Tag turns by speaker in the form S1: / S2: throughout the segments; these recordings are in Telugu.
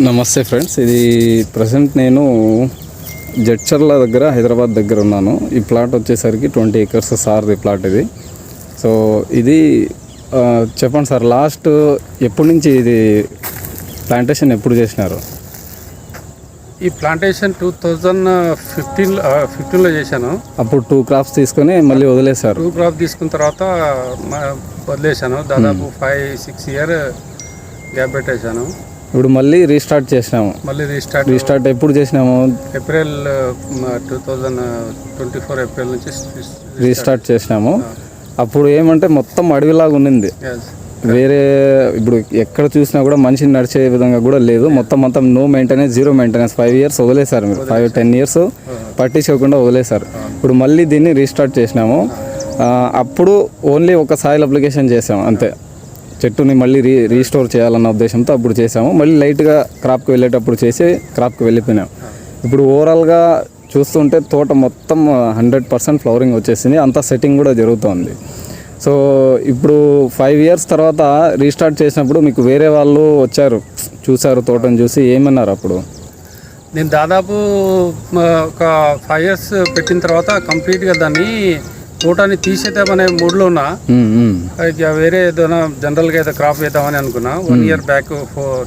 S1: నమస్తే ఫ్రెండ్స్, ఇది ప్రజెంట్ నేను జడ్చర్ల దగ్గర హైదరాబాద్ దగ్గర ఉన్నాను. ఈ ప్లాట్ వచ్చేసరికి 20 acres సార్ది ప్లాట్ ఇది. సో ఇది చెప్పండి సార్, లాస్ట్ ఎప్పటి నుంచి ఇది ప్లాంటేషన్ ఎప్పుడు చేసినారు?
S2: ఈ ప్లాంటేషన్ 2015లో చేశాను.
S1: అప్పుడు 2 crops తీసుకొని మళ్ళీ వదిలేశారు.
S2: 2 crops తీసుకున్న తర్వాత వదిలేశాను. దాదాపు 5-6 year గ్యాప్ పెట్టేశాను.
S1: ఇప్పుడు మళ్ళీ రీస్టార్ట్ చేసినాము. రీస్టార్ట్ ఎప్పుడు చేసినాము?
S2: ఏప్రిల్ 2024 ఏప్రిల్ నుంచి
S1: రీస్టార్ట్ చేసినాము. అప్పుడు ఏమంటే మొత్తం అడవిలాగా ఉన్నింది. వేరే ఇప్పుడు ఎక్కడ చూసినా కూడా మనిషిని నడిచే విధంగా కూడా లేదు. మొత్తం నో మెయింటెనెన్స్, 0 మెయింటెనెన్స్. 5 years వదిలేశారు మీరు. 5-10 years పట్టించుకోకుండా వదిలేశారు. ఇప్పుడు మళ్ళీ దీన్ని రీస్టార్ట్ చేసినాము. అప్పుడు ఓన్లీ ఒక సాయిల్ అప్లికేషన్ చేసాము అంతే. చెట్టుని మళ్ళీ రీస్టోర్ చేయాలన్న ఉద్దేశంతో అప్పుడు చేసాము. మళ్ళీ లైట్గా క్రాప్కి వెళ్ళేటప్పుడు చేసి క్రాప్కి వెళ్ళిపోయినాం. ఇప్పుడు ఓవరాల్గా చూస్తుంటే తోట మొత్తం 100% ఫ్లవరింగ్ వచ్చేసింది. అంతా సెట్టింగ్ కూడా జరుగుతుంది. సో ఇప్పుడు 5 years తర్వాత రీస్టార్ట్ చేసినప్పుడు మీకు వేరే వాళ్ళు వచ్చారు, చూసారు తోటను చూసి, ఏమన్నారు అప్పుడు?
S2: నేను దాదాపు ఒక 5 years పెట్టిన తర్వాత కంప్లీట్గా దాన్ని తోటని తీసేద్దామనే మూడ్లో ఉన్నా. ఇక వేరే ఏదైనా జనరల్గా అయితే క్రాప్ వేద్దామని అనుకున్నా. 1 year బ్యాక్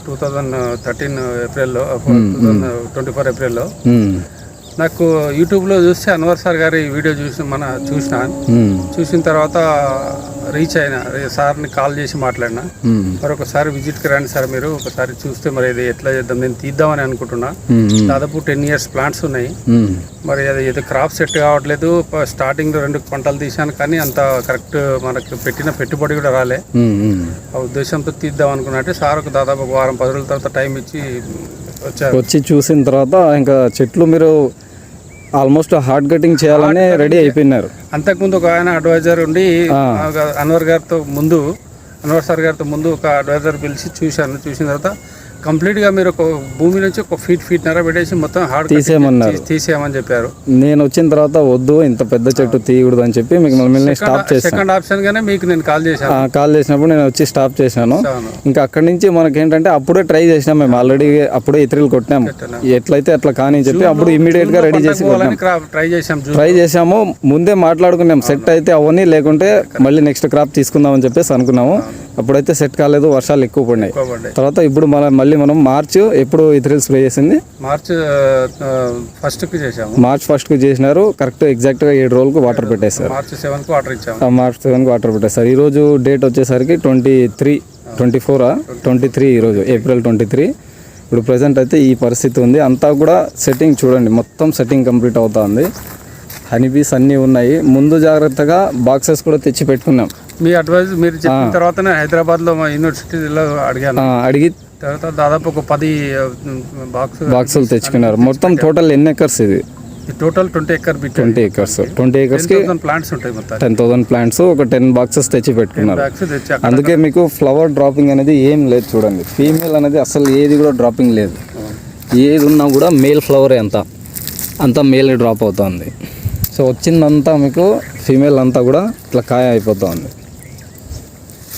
S2: 2013 ఏప్రిల్లో 2024 ఏప్రిల్లో నాకు యూట్యూబ్లో చూస్తే అన్వర్ సార్ గారి వీడియో చూసిన తర్వాత రీచ్ అయినా, సార్ని కాల్ చేసి మాట్లాడినా. మరి ఒకసారి విజిట్కి రండి సార్, మీరు ఒకసారి చూస్తే మరి ఇది ఎట్లా చేద్దాం, నేను తీద్దామని అనుకుంటున్నా. దాదాపు 10 years ప్లాంట్స్ ఉన్నాయి. మరి అది ఏదో క్రాప్ సెట్ కావట్లేదు. స్టార్టింగ్ 2 పంటలు తీసాను, కానీ అంత కరెక్ట్ మనకు పెట్టిన పెట్టుబడి కూడా రాలే. ఆ ఉద్దేశంతో తీద్దాం అనుకున్నట్టే సార్ ఒక దాదాపు 1 వారం 10 రోజుల తర్వాత టైం ఇచ్చి
S1: వచ్చి చూసిన తర్వాత ఇంకా చెట్లు మీరు ఆల్మోస్ట్ హార్డ్ కటింగ్ చేయాలని రెడీ అయిపోయినారు.
S2: అంతకుముందు ఒక ఆయన అడ్వైజర్ ఉండి అన్వర్ సార్ గారితో ముందు ఒక అడ్వైజర్ పిలిచి చూసిన తర్వాత కంప్లీట్గా మీరు ఒక భూమి నుంచి ఒక ఫీట్ నర పెట్టేసి మొత్తం హార్డ్ తీసేయమని చెప్పారు.
S1: నేను వచ్చిన తర్వాత వద్దు, ఇంత పెద్ద చెట్టు తీయకూడదు అని చెప్పి మిమ్మల్ని స్టాప్ చేశాను.
S2: సెకండ్ ఆప్షన్ గానే మీకు నేను కాల్
S1: చేసినప్పుడు నేను వచ్చి స్టాప్ చేశాను. ఇంకా అక్కడి నుంచి మనకేంటంటే అప్పుడే ట్రై చేసినాం మేము. ఆల్రెడీ అప్పుడే ఇతరులు కొట్టినాము, ఎట్లయితే అట్లా కానీ చెప్పి అప్పుడు ఇమీడియట్ గా రెడీ చేసి ట్రై చేసాము. ముందే మాట్లాడుకున్నాం, సెట్ అయితే అవన్నీ, లేకుంటే మళ్ళీ నెక్స్ట్ క్రాప్ తీసుకుందామని చెప్పేసి అనుకున్నాము. అప్పుడైతే సెట్ కాలేదు, వర్షాలు ఎక్కువ పడినాయి. తర్వాత ఇప్పుడు మళ్ళీ మనం మార్చ్ ఎప్పుడు ఇథరిల్ స్ప్రే చేసింది?
S2: మార్చ్ 1st చేసాము.
S1: మార్చ్ 1st చేసినారు. కరెక్ట్ ఎగ్జాక్ట్ గా 7 రోజులకు వాటర్ పెట్టేశారు.
S2: మార్చ్ 7కి వాటర్ ఇచ్చాము.
S1: మార్చ్ 7కి వాటర్ పెట్టేశారు. ఈ రోజు డేట్ వచ్చేసరికి 23 ఈరోజు ఏప్రిల్ 23. ఇప్పుడు ప్రెసెంట్ అయితే ఈ పరిస్థితి ఉంది. అంతా కూడా సెట్టింగ్ చూడండి, మొత్తం సెట్టింగ్ కంప్లీట్ అవుతా ఉంది. హనీబీస్ అన్నీ ఉన్నాయి. ముందు జాగ్రత్తగా బాక్సెస్ కూడా తెచ్చి పెట్టుకున్నాం.
S2: మీ అడ్వైజ్ మీరు చెప్పిన తర్వాతనే హైదరాబాద్లో మా యూనివర్సిటీలో అడిగి తర్వాత దాదాపు ఒక 10 బాక్సులు
S1: తెచ్చుకున్నారు. మొత్తం టోటల్ ఎన్ని ఎకర్స్ ఇది?
S2: Total 20 acres.
S1: 20 acres కి
S2: ప్లాంట్స్ ఉంటాయి. మొత్తం
S1: 10,000 ప్లాంట్స్, ఒక 10 boxes తెచ్చి పెట్టుకున్నారు. అందుకే మీకు ఫ్లవర్ డ్రాపింగ్ అనేది ఏం లేదు. చూడండి, ఫీమేల్ అనేది అసలు ఏది కూడా డ్రాపింగ్ లేదు. ఏది ఉన్నా కూడా మేల్ ఫ్లవరే, అంతా మేల్ డ్రాప్ అవుతుంది. సో వచ్చిందంతా మీకు ఫీమేల్ అంతా కూడా ఇట్లా కాయ అయిపోతుంది.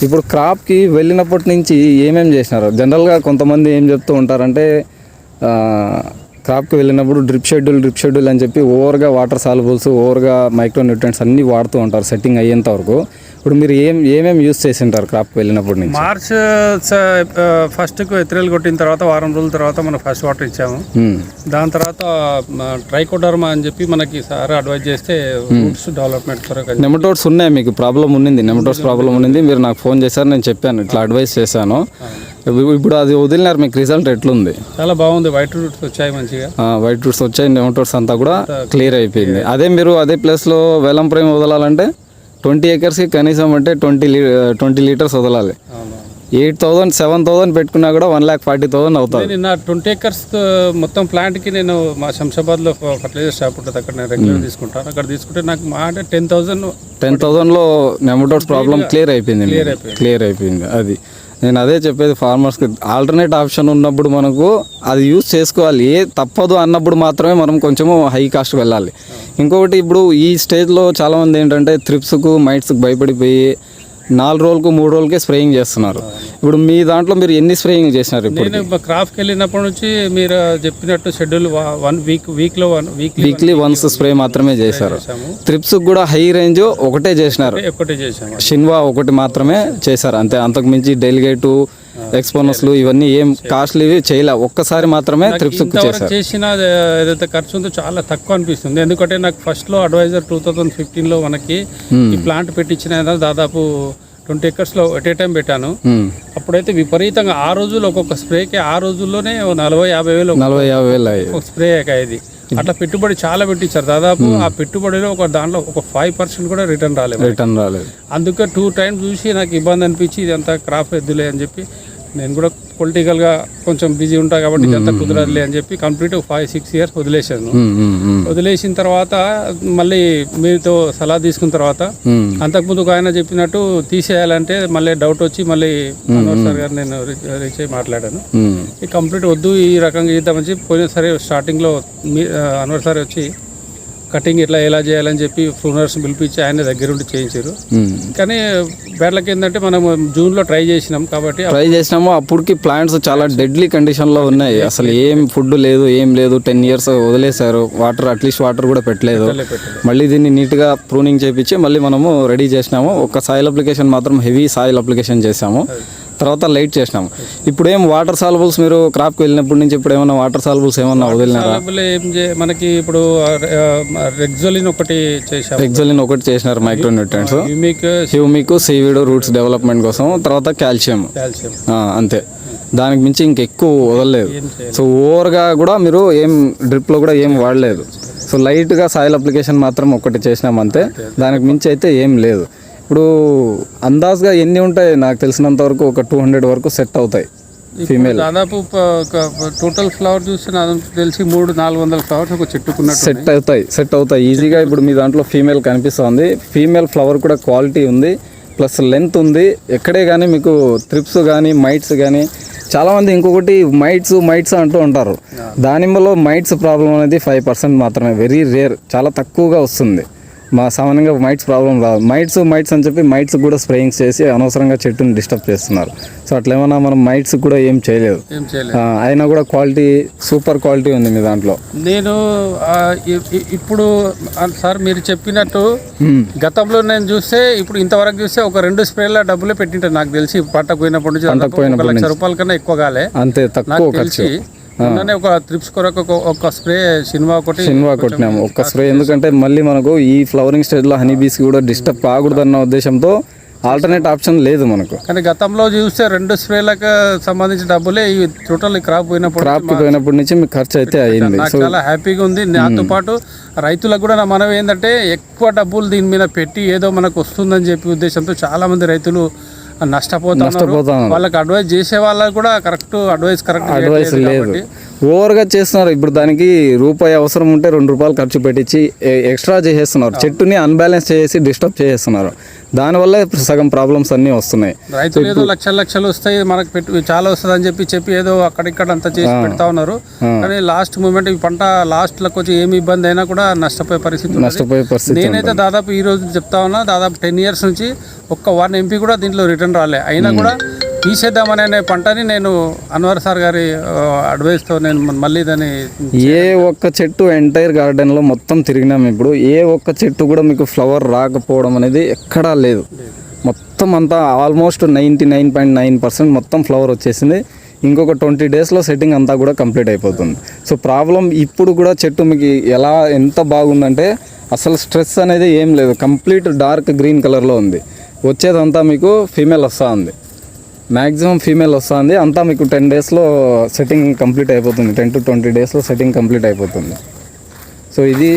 S1: ఇప్పుడు క్రాప్కి వెళ్ళినప్పటి నుంచి ఏమేమి చేసినారు? జనరల్గా కొంతమంది ఏం చెప్తూ ఉంటారంటే క్రాప్కి వెళ్ళినప్పుడు డ్రిప్ షెడ్యూల్ అని చెప్పి ఓవర్గా వాటర్ సాల్యుబుల్స్, ఓవర్గా మైక్రో న్యూట్రియంట్స్ అన్నీ వాడుతూ ఉంటారు సెట్టింగ్ అయ్యేంత వరకు. ఇప్పుడు మీరు ఏమేమి యూస్ చేసింటారు క్రాప్కి వెళ్ళినప్పటి నుంచి?
S2: మార్చ్ 1st ఎత్తురేలు కొట్టిన తర్వాత వారం రోజుల తర్వాత మనం ఫస్ట్ వాటర్ ఇచ్చాము. దాని తర్వాత ట్రైకోడర్మా అని చెప్పి మనకి సార్ అడ్వైజ్ చేస్తే రూట్స్ డెవలప్మెంట్ కొరకు
S1: నెమటోడ్స్ ఉన్నాయి. మీకు ప్రాబ్లం ఉన్నింది, నెమటోడ్స్ ప్రాబ్లం ఉన్నింది. మీరు నాకు ఫోన్ చేశారు, నేను చెప్పాను, ఇట్లా అడ్వైస్ చేశాను. ఇప్పుడు అది వదిలినారు, మీకు రిజల్ట్ ఎట్లుంది?
S2: చాలా బాగుంది. వైట్ రూట్స్ వచ్చాయి, మంచిగా
S1: వైట్ రూట్స్ వచ్చాయి. నెమటోడ్స్ అంతా కూడా క్లియర్ అయిపోయింది. అదే మీరు అదే ప్లేస్లో వేలం ప్రేమ్ వదలాలంటే 20 acresకి కనీసం అంటే 20 liters వదలాలి. 8,000 7,000 పెట్టుకున్నా కూడా 1,40,000 అవుతుంది.
S2: నా 20 acres మొత్తం ప్లాంట్కి నేను మా శంషాబాద్లో ఫర్టిలైజర్ షాప్ ఉంటుంది, అక్కడ నేను రెగ్యులర్ తీసుకుంటాను. అక్కడ తీసుకుంటే నాకు మా అంటే
S1: 10,000లో నెమటోడ్స్ ప్రాబ్లం క్లియర్ అయిపోయింది. అది నేను అదే చెప్పేది ఫార్మర్స్కి. ఆల్టర్నేట్ ఆప్షన్ ఉన్నప్పుడు మనకు అది యూజ్ చేసుకోవాలి. తప్పదు అన్నప్పుడు మాత్రమే మనం కొంచెము హై కాస్ట్ వెళ్ళాలి. ఇంకొకటి, ఇప్పుడు ఈ స్టేజ్లో చాలామంది ఏంటంటే థ్రిప్స్కు మైట్స్కి భయపడిపోయి 4 రోజులకు 3 రోజులకే స్ప్రేయింగ్ చేస్తున్నారు. ఇప్పుడు మీ దాంట్లో మీరు ఎన్ని స్ప్రేయింగ్ చేసినారు ఇప్పుడు?
S2: నేను క్రాప్కి వెళ్ళినప్పటి నుంచి మీరు చెప్పినట్టు షెడ్యూల్ 1 వీక్లో
S1: వీక్లీ వన్స్ స్ప్రే మాత్రమే చేశారు. త్రిప్స్ కూడా హై రేంజ్ ఒకటే చేసినారు,
S2: ఒకటే చేసాము.
S1: షిన్వా ఒకటి మాత్రమే చేశారు అంతే. అంతకు మించి డెలిగేటు ఎక్స్పోనస్లు ఇవన్నీ ఏం కాస్ట్లీ చేయలే, ఒక్కసారి మాత్రమే త్రిప్స్ చేశారు.
S2: చేసిన ఏదైతే ఖర్చు ఉందో చాలా తక్కువ అనిపిస్తుంది. ఎందుకంటే నాకు ఫస్ట్లో అడ్వైజర్ 2015లో మనకి ఈ ప్లాంట్ పెట్టించిన దాదాపు 20 acres ఎట్ ఏ టైం పెట్టాను. అప్పుడైతే విపరీతంగా ఆ రోజుల్లో ఒక్కొక్క స్ప్రేకి ఆ రోజుల్లోనే 40-50 వేలు
S1: 40-50 వేలు అయ్యాయి
S2: ఒక స్ప్రే అయ్యేది. అట్లా పెట్టుబడి చాలా పెట్టించారు. దాదాపు ఆ పెట్టుబడిలో దాంట్లో ఒక 5% కూడా రిటర్న్ రాలేదు. అందుకే 2 times చూసి నాకు ఇబ్బంది అనిపించి ఇదంతా క్రాప్ ఎద్దులే అని చెప్పి, నేను కూడా పొలిటికల్గా కొంచెం బిజీ ఉంటా కాబట్టి ఇదంతా కుదరదులే అని చెప్పి కంప్లీట్ 5-6 years వదిలేసాను. వదిలేసిన తర్వాత మళ్ళీ మీతో సలహా తీసుకున్న తర్వాత అంతకుముందు ఆయన చెప్పినట్టు తీసేయాలంటే మళ్ళీ డౌట్ వచ్చి మళ్ళీ అన్వర్ సార్ గారు నేను రీచ్ అయ్యి మాట్లాడాను. ఈ కంప్లీట్ వద్దు ఈ రకంగా చేద్దామని చెప్పి పోయిన సరే స్టార్టింగ్లో అన్వర్ సార్ వచ్చి కటింగ్ ఎలా చేయాలని చెప్పి ప్రూనర్స్ పిలిపించి ఆయన దగ్గరుండి చేయించారు. కానీ బ్యాడ్లకి ఏంటంటే మనం జూన్లో ట్రై చేసినాము.
S1: అప్పటికి ప్లాంట్స్ చాలా డెడ్లీ కండిషన్లో ఉన్నాయి. అసలు ఏం ఫుడ్ లేదు, ఏం లేదు. 10 years వదిలేశారు. అట్లీస్ట్ వాటర్ కూడా పెట్టలేదు. మళ్ళీ దీన్ని నీట్గా ప్రూనింగ్ చేయించి మళ్ళీ మనము రెడీ చేసినాము. ఒక సాయిల్ అప్లికేషన్ మాత్రం హెవీ సాయిల్ అప్లికేషన్ చేసాము, తర్వాత లైట్ చేసినాము. ఇప్పుడు ఏం వాటర్ సాల్బుల్స్ మీరు క్రాప్కి వెళ్ళినప్పటి నుంచి ఇప్పుడు ఏమన్నా వాటర్ సాల్బుల్స్ ఏమన్నా వదిలినారా?
S2: మనకి ఇప్పుడు రెగ్జోలిన్ ఒకటి
S1: చేసినారు, micronutrients, humic, seaweed roots development కోసం, తర్వాత కాల్షియం అంతే. దానికి మించి ఇంకెక్కువ వదలలేదు. సో ఓవర్గా కూడా మీరు ఏం డ్రిప్లో కూడా ఏం వాడలేదు. సో లైట్గా సాయిల్ అప్లికేషన్ మాత్రం ఒకటి చేసినాం అంతే, దానికి మించి అయితే ఏం లేదు. ఇప్పుడు అందాజ్గా ఎన్ని ఉంటాయి నాకు తెలిసినంత వరకు ఒక 200 వరకు సెట్ అవుతాయి ఫీమేల్.
S2: దాదాపు టోటల్ ఫ్లవర్ చూస్తే నాకు తెలిసి 300-400 ఫ్లవర్స్ ఒక చెట్టుకున్న
S1: సెట్ అవుతాయి ఈజీగా. ఇప్పుడు మీ దాంట్లో ఫీమేల్ కనిపిస్తుంది. ఫీమేల్ ఫ్లవర్ కూడా క్వాలిటీ ఉంది, ప్లస్ లెంత్ ఉంది. ఎక్కడే కానీ మీకు త్రిప్స్ కానీ మైట్స్ కానీ, చాలామంది ఇంకొకటి మైట్స్ అంటూ ఉంటారు. దానిమ్మలో మైట్స్ ప్రాబ్లం అనేది 5% మాత్రమే, వెరీ రేర్, చాలా తక్కువగా వస్తుంది. సామాన్యంగా మైట్స్ ప్రాబ్లం రాదు. మైట్స్ అని చెప్పి మైట్స్ కూడా స్ప్రేయింగ్స్ చేసి అనవసరంగా చెట్టుని డిస్టర్బ్ చేస్తున్నారు. సో అట్లా ఏమన్నా మనం మైట్స్ కూడా ఏం చేయలేదు. అయినా కూడా క్వాలిటీ సూపర్ క్వాలిటీ ఉంది మీ దాంట్లో.
S2: నేను ఇప్పుడు సార్ మీరు చెప్పినట్టు గతంలో నేను చూస్తే ఇప్పుడు ఇంతవరకు చూస్తే ఒక 2 స్ప్రేల డబ్బులే పెట్టింటాను నాకు తెలిసి. పంటకు పోయినప్పటి నుంచి 1 లక్ష రూపాయల కన్నా ఎక్కువ కాలే
S1: అంతే, తక్కువ ఖర్చు.
S2: ఒక త్రిప్స్ కొరకు ఒక స్ప్రే షిన్వా
S1: కొట్టినాము, ఒక్క స్ప్రే. ఎందుకంటే మళ్ళీ మనకు ఈ ఫ్లవరింగ్ స్టేజ్లో హనీ బీస్ కూడా డిస్టర్బ్ కాకూడదన్న ఉద్దేశంతో ఆల్టర్నేట్ ఆప్షన్ లేదు మనకు.
S2: కానీ గతంలో చూస్తే 2 స్ప్రేలకు సంబంధించిన డబ్బులే ఈ టోటల్ క్రాప్
S1: పోయినప్పటి నుంచి మీకు ఖర్చు అయితే అయింది.
S2: చాలా హ్యాపీగా ఉంది. నాతో పాటు రైతులకు కూడా నా మనవి ఏంటంటే ఎక్కువ డబ్బులు దీని మీద పెట్టి ఏదో మనకు వస్తుందని చెప్పి ఉద్దేశంతో చాలా మంది రైతులు నష్టపోతారు. వాళ్ళకి అడ్వైస్ చేసే వాళ్ళకి కూడా అడ్వైస్
S1: లేదు, ఓవర్గా చేస్తున్నారు. ఇప్పుడు దానికి రూపాయి అవసరం ఉంటే 2 రూపాయలు ఖర్చు పెట్టించి ఎక్స్ట్రా చేసేస్తున్నారు. చెట్టుని అన్బ్యాలెన్స్ చేసి డిస్టర్బ్ చేసేస్తున్నారు. దానివల్ల సగం ప్రాబ్లమ్స్ అన్నీ వస్తున్నాయి.
S2: రైతులు ఏదో లక్షలు వస్తాయి మనకు చాలా వస్తుంది అని చెప్పి ఏదో అక్కడిక్కడ అంతా చేసి పెడతా ఉన్నారు. కానీ లాస్ట్ మూమెంట్ ఈ పంట లాస్ట్లకు వచ్చి ఏమి ఇబ్బంది అయినా కూడా నష్టపోయే పరిస్థితి. నేనైతే దాదాపు ఈ రోజు చెప్తా ఉన్నా, దాదాపు 10 years నుంచి ఒక్క 1 MP కూడా దీంట్లో రిటర్న్ రాలే. అయినా కూడా తీసేద్దామనే పంటని నేను అన్వర్ సార్ గారి అడ్వైస్తో నేను మళ్ళీ దాన్ని
S1: ఏ ఒక్క చెట్టు ఎంటైర్ గార్డెన్లో మొత్తం తిరిగినాం. ఇప్పుడు ఏ ఒక్క చెట్టు కూడా మీకు ఫ్లవర్ రాకపోవడం అనేది ఎక్కడా లేదు. మొత్తం అంతా ఆల్మోస్ట్ 99.9% మొత్తం ఫ్లవర్ వచ్చేసింది. ఇంకొక 20 daysలో సెట్టింగ్ అంతా కూడా కంప్లీట్ అయిపోతుంది. సో ప్రాబ్లం ఇప్పుడు కూడా చెట్టు మీకు ఎంత బాగుందంటే అసలు స్ట్రెస్ అనేది ఏం లేదు. కంప్లీట్ డార్క్ గ్రీన్ కలర్లో ఉంది. వచ్చేదంతా మీకు ఫీమేల్ వస్తుంది, మ్యాక్సిమం ఫీమేల్ వస్తుంది. అంతా మీకు 10 daysలో సెట్టింగ్ కంప్లీట్ అయిపోతుంది. 10 to 20 daysలో సెట్టింగ్ కంప్లీట్ అయిపోతుంది. సో ఇది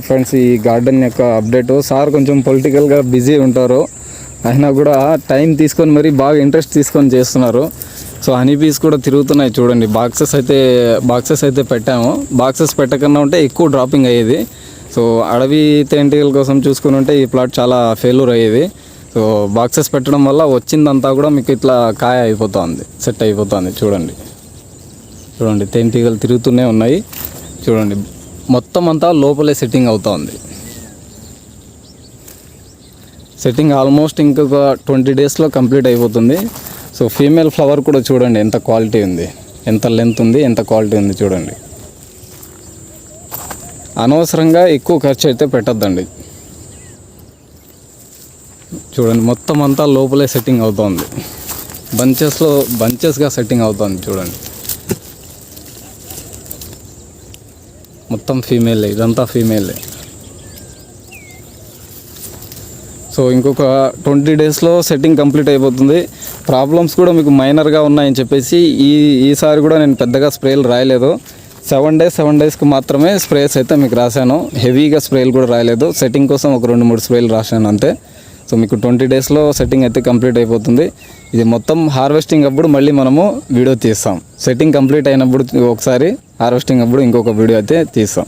S1: ఫ్రెండ్స్ ఈ గార్డెన్ యొక్క అప్డేట్. సార్ కొంచెం పొలిటికల్గా బిజీ ఉంటారు, అయినా కూడా టైం తీసుకొని మరి బాగా ఇంట్రెస్ట్ తీసుకొని చేస్తున్నారు. సో హనీ బీస్ కూడా తిరుగుతున్నాయి చూడండి. బాక్సెస్ అయితే పెట్టాము. బాక్సెస్ పెట్టకన్నా ఉంటే ఎక్కువ డ్రాపింగ్ అయ్యేది. సో అడవి తేనెటీగల కోసం చూసుకుని ఉంటే ఈ ప్లాట్ చాలా ఫెయిల్యూర్ అయ్యేది. సో బాక్సెస్ పెట్టడం వల్ల వచ్చిందంతా కూడా మీకు ఇట్లా కాయ అయిపోతుంది, సెట్ అయిపోతుంది. చూడండి తేనెటీగలు తిరుగుతూనే ఉన్నాయి. చూడండి మొత్తం అంతా లోపలే సెట్టింగ్ అవుతుంది. సెట్టింగ్ ఆల్మోస్ట్ ఇంకొక 20 డేస్లో కంప్లీట్ అయిపోతుంది. సో ఫీమేల్ ఫ్లవర్ కూడా చూడండి ఎంత క్వాలిటీ ఉంది, ఎంత లెంత్ ఉంది, ఎంత క్వాలిటీ ఉంది చూడండి. అనవసరంగా ఎక్కువ ఖర్చు అయితే పెట్టద్దండి. చూడండి మొత్తం అంతా లోపలే సెట్టింగ్ అవుతుంది, బంచెస్గా సెట్టింగ్ అవుతుంది చూడండి. మొత్తం ఫీమేలే, ఇదంతా ఫీమేలే. సో ఇంకొక 20 డేస్లో సెట్టింగ్ కంప్లీట్ అయిపోతుంది. ప్రాబ్లమ్స్ కూడా మీకు మైనర్గా ఉన్నాయని చెప్పేసి ఈసారి కూడా నేను పెద్దగా స్ప్రేలు రాయలేదు. 7 డేస్కి మాత్రమే స్ప్రేస్ అయితే మీకు రాశాను. హెవీగా స్ప్రేలు కూడా రాయలేదు. సెట్టింగ్ కోసం ఒక 2-3 స్ప్రేలు రాశాను అంతే. సో మీకు 20 డేస్లో సెట్టింగ్ అయితే కంప్లీట్ అయిపోతుంది. ఇది మొత్తం హార్వెస్టింగ్ అప్పుడు మళ్ళీ మనము వీడియో తీస్తాం. సెట్టింగ్ కంప్లీట్ అయినప్పుడు ఒకసారి, హార్వెస్టింగ్ అప్పుడు ఇంకొక వీడియో అయితే తీస్తాం.